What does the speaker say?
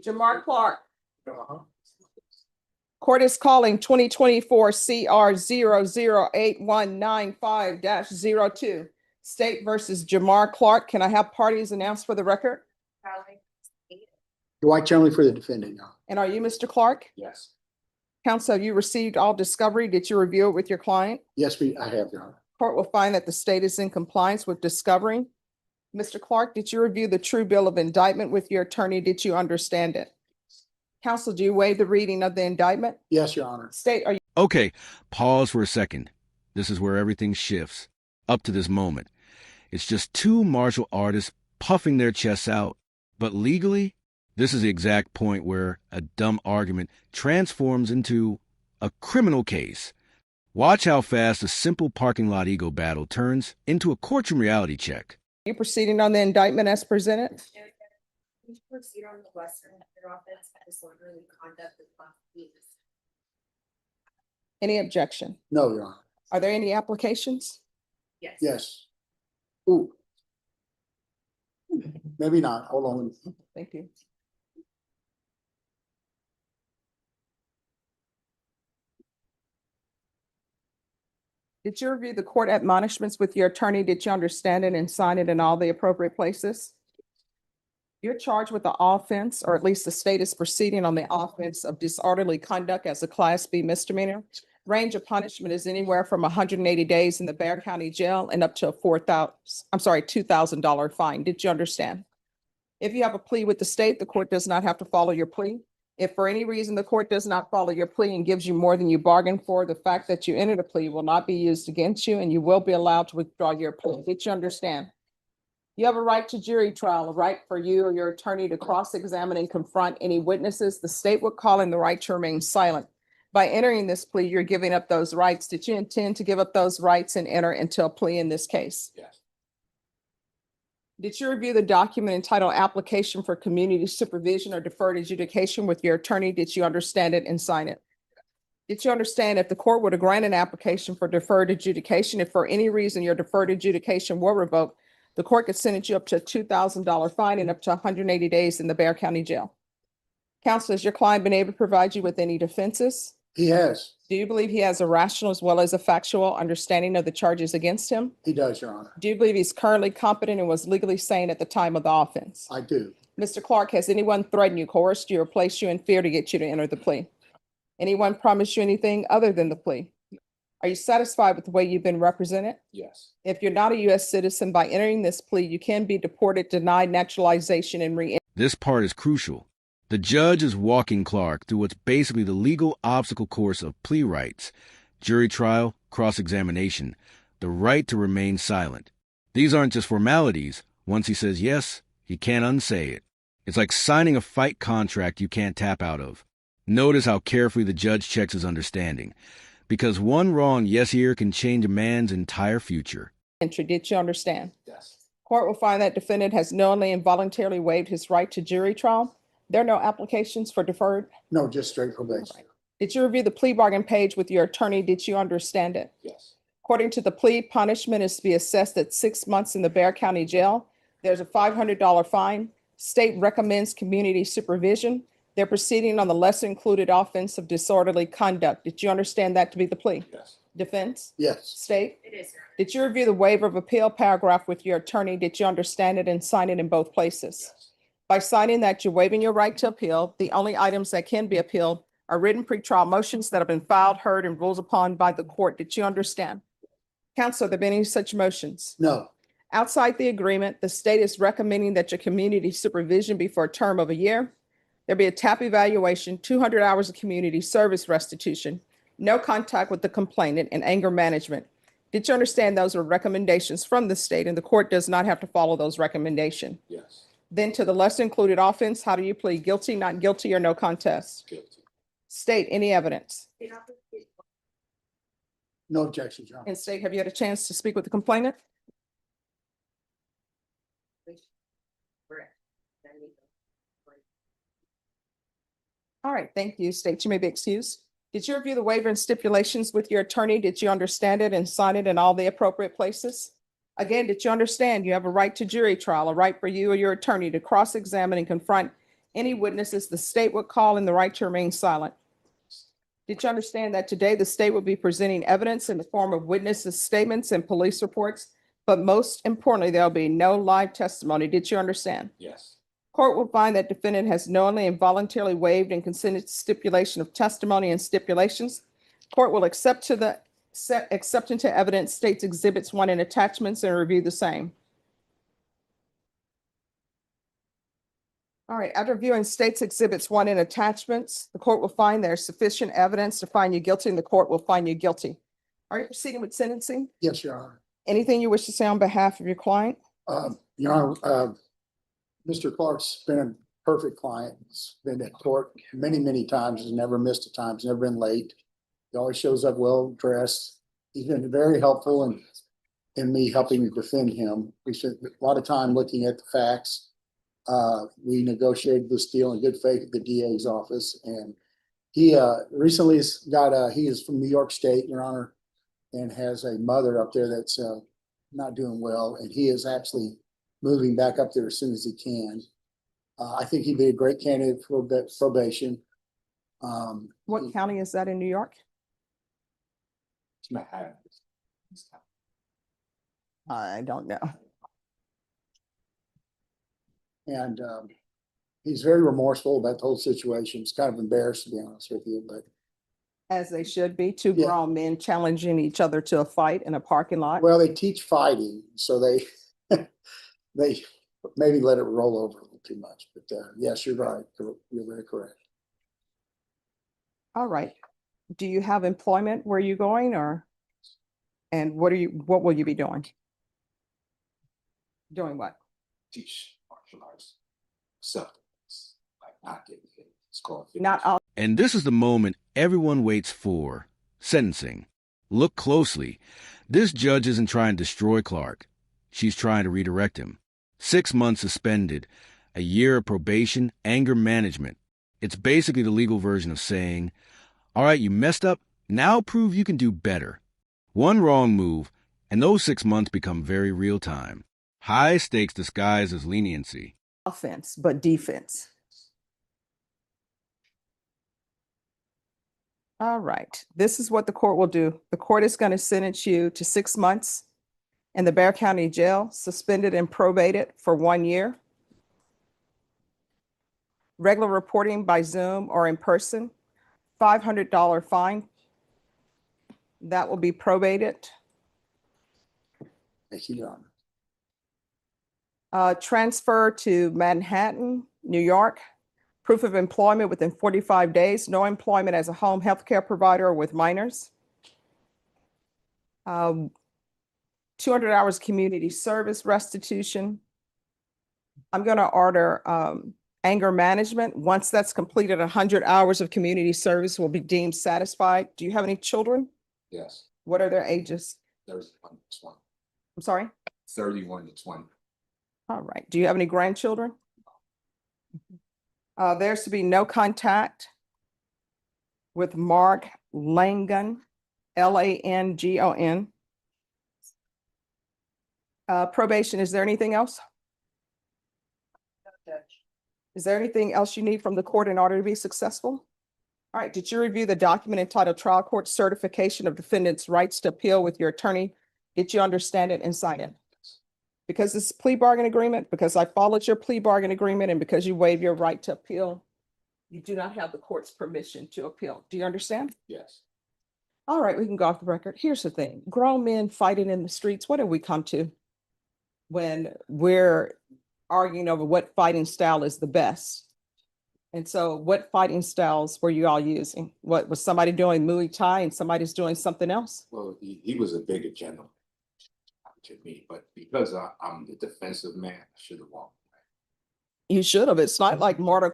Jamar Clark. Court is calling 2024 CR 008195-02. State versus Jamar Clark. Can I have parties announced for the record? Dwight Chumley for the defendant, Your Honor. And are you Mr. Clark? Yes. Counsel, have you received all discovery? Did you review it with your client? Yes, I have, Your Honor. Court will find that the state is in compliance with discovery. Mr. Clark, did you review the true bill of indictment with your attorney? Did you understand it? Counsel, do you waive the reading of the indictment? Yes, Your Honor. State, are you? Okay, pause for a second. This is where everything shifts. Up to this moment, it's just two martial artists puffing their chests out. But legally, this is the exact point where a dumb argument transforms into a criminal case. Watch how fast a simple parking lot ego battle turns into a courtroom reality check. You proceeding on the indictment as presented? Proceed on the Western offense at disorderly conduct of prosecution. Any objection? No, Your Honor. Are there any applications? Yes. Yes. Ooh. Maybe not. Hold on. Thank you. Did you review the court admonishments with your attorney? Did you understand it and sign it in all the appropriate places? You're charged with the offense, or at least the state is proceeding on the offense of disorderly conduct as a Class B misdemeanor. Range of punishment is anywhere from 180 days in the Bexar County Jail and up to a $2,000 fine. Did you understand? If you have a plea with the state, the court does not have to follow your plea. If for any reason the court does not follow your plea and gives you more than you bargained for, the fact that you entered a plea will not be used against you and you will be allowed to withdraw your plea. Did you understand? You have a right to jury trial, a right for you or your attorney to cross-examine and confront any witnesses. The state would call in the right to remain silent. By entering this plea, you're giving up those rights. Did you intend to give up those rights and enter into a plea in this case? Yes. Did you review the document entitled Application for Community Supervision or Deferred Adjudication with your attorney? Did you understand it and sign it? Did you understand if the court were to grant an application for deferred adjudication, if for any reason your deferred adjudication were revoked, the court could sentence you up to a $2,000 fine and up to 180 days in the Bexar County Jail? Counsel, has your client been able to provide you with any defenses? He has. Do you believe he has a rational as well as a factual understanding of the charges against him? He does, Your Honor. Do you believe he's currently competent and was legally sane at the time of the offense? I do. Mr. Clark, has anyone threatened you, coerced you, or placed you in fear to get you to enter the plea? Anyone promised you anything other than the plea? Are you satisfied with the way you've been represented? Yes. If you're not a U.S. citizen, by entering this plea, you can be deported, denied naturalization, and re-entered. This part is crucial. The judge is walking Clark through what's basically the legal obstacle course of plea rights: jury trial, cross-examination, the right to remain silent. These aren't just formalities. Once he says yes, he can't unsay it. It's like signing a fight contract you can't tap out of. Notice how carefully the judge checks his understanding, because one wrong yes here can change a man's entire future. Did you understand? Yes. Court will find that defendant has knowingly and voluntarily waived his right to jury trial. There are no applications for deferred. No, just straight probation. Did you review the plea bargain page with your attorney? Did you understand it? Yes. According to the plea, punishment is to be assessed at 6 months in the Bexar County Jail. There's a $500 fine. State recommends community supervision. They're proceeding on the lesser included offense of disorderly conduct. Did you understand that to be the plea? Yes. Defense? Yes. State? It is, Your Honor. Did you review the waiver of appeal paragraph with your attorney? Did you understand it and sign it in both places? Yes. By signing that, you're waiving your right to appeal. The only items that can be appealed are written pretrial motions that have been filed, heard, and ruled upon by the court. Did you understand? Counsel, have there been any such motions? No. Outside the agreement, the state is recommending that your community supervision be for a term of a year. There be a TAP evaluation, 200 hours of community service restitution, no contact with the complainant, and anger management. Did you understand those are recommendations from the state and the court does not have to follow those recommendations? Yes. Then to the lesser included offense, how do you plead? Guilty, not guilty, or no contest? Guilty. State, any evidence? No objections, Your Honor. And state, have you had a chance to speak with the complainant? All right, thank you. State, you may be excused. Did you review the waiver and stipulations with your attorney? Did you understand it and sign it in all the appropriate places? Again, did you understand you have a right to jury trial, a right for you or your attorney to cross-examine and confront any witnesses the state would call and the right to remain silent. Did you understand that today the state will be presenting evidence in the form of witnesses' statements and police reports? But most importantly, there'll be no live testimony. Did you understand? Yes. Court will find that defendant has knowingly and voluntarily waived and consented to stipulation of testimony and stipulations. Court will accept into evidence states exhibits 1 and attachments and review the same. All right, after viewing states exhibits 1 and attachments, the court will find there's sufficient evidence to find you guilty and the court will find you guilty. Are you proceeding with sentencing? Yes, Your Honor. Anything you wish to say on behalf of your client? Your Honor, Mr. Clark's been a perfect client. He's been at court many, many times, has never missed a time, has never been late. He always shows up well dressed. He's been very helpful in me helping defend him. We spent a lot of time looking at the facts. We negotiated this deal in good faith at the DA's office, and he recently he is from New York State, Your Honor, and has a mother up there that's not doing well, and he is actually moving back up there as soon as he can. I think he'd be a great candidate for probation. What county is that in New York? It's Manhattan. I don't know. And he's very remorseful about the whole situation. It's kind of embarrassed, to be honest with you, but As they should be, two Yeah. grown men challenging each other to a fight in a parking lot. well, they teach fighting, so they they maybe let it roll over a little too much. But yes, you're right. You're very correct. All right. Do you have employment where you're going and what will you be doing? Doing what? Teach martial arts. Self-defense. Like not getting hit. It's called. Not all. And this is the moment everyone waits for: sentencing. Look closely. This judge isn't trying to destroy Clark. She's trying to redirect him. 6 months suspended, a year of probation, anger management. It's basically the legal version of saying, all right, you messed up, now prove you can do better. One wrong move, and those 6 months become very real time. High stakes disguised as leniency. Offense, but defense. All right, this is what the court will do. The court is going to sentence you to 6 months in the Bexar County Jail, suspended and probated for 1 year. Regular reporting by Zoom or in person, $500 fine. That will be probated. Thank you, Your Honor. Transfer to Manhattan, New York. Proof of employment within 45 days. No employment as a home health care provider with minors. 200 hours community service restitution. I'm going to order anger management. Once that's completed, 100 hours of community service will be deemed satisfied. Do you have any children? Yes. What are their ages? 31 to 20. I'm sorry? 31 to 20. All right. Do you have any grandchildren? There's to be no contact with Mark Langon, Langon. Probation, is there anything else? Is there anything else you need from the court in order to be successful? All right, did you review the document entitled Trial Court Certification of Defendant's Rights to Appeal with your attorney? Did you understand it and sign it? Because this is plea bargain agreement, because I followed your plea bargain agreement, and because you waive your right to appeal, you do not have the court's permission to appeal. Do you understand? Yes. All right, we can go off the record. Here's the thing. Grown men fighting in the streets, what have we come to when we're arguing over what fighting style is the best? And so what fighting styles were you all using? What was somebody doing Muay Thai and somebody's doing something else? Well, he was a bigger general to me, but because I'm the defensive man, I should have walked away. You should have. It's not like Marta